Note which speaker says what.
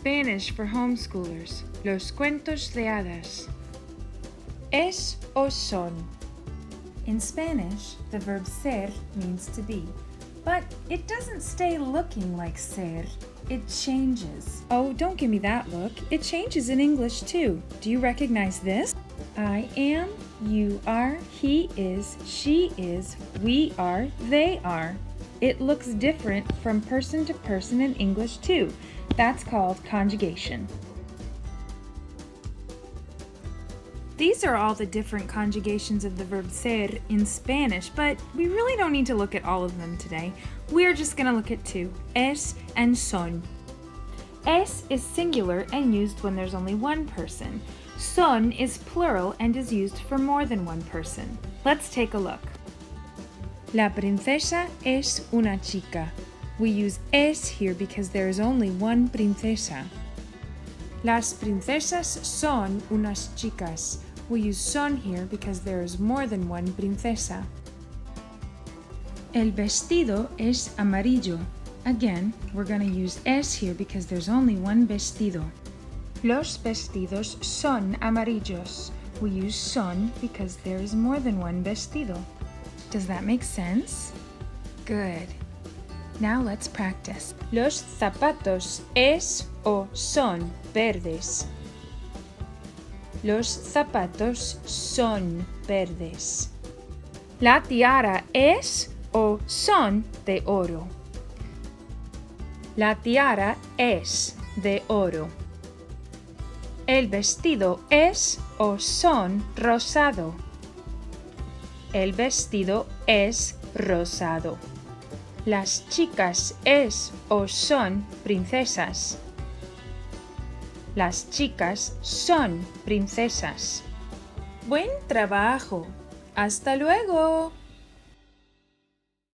Speaker 1: Spanish for homeschoolers, los cuentos de hadas. Es o son.
Speaker 2: In Spanish, the verb ser means to be, but it doesn't stay looking like ser. It changes.
Speaker 1: Oh, don't give me that look. It changes in English too. Do you recognize this? I am, you are, he is, she is, we are, they are. It looks different from person to person in English too. That's called conjugation. These are all the different conjugations of the verb ser in Spanish, but we really don't need to look at all of them today. We're just going to look at two, es and son. Es is singular and used when there's only one person. Son is plural and is used for more than one person. Let's take a look. La princesa es una chica. We use es here because there is only one princesa. Las princesas son unas chicas. We use son here because there is more than one princesa. El vestido es amarillo. Again, we're going to use es here because there's only one vestido. Los vestidos son amarillos. We use son because there is more than one vestido. Does that make sense? Good. Now let's practice. Los zapatos es o son verdes. Los zapatos son verdes. La tiara es o son de oro. La tiara es de oro. El vestido es o son rosado. El vestido es rosado. Las chicas es o son princesas. Las chicas son princesas. ¡Buen trabajo! ¡Hasta luego!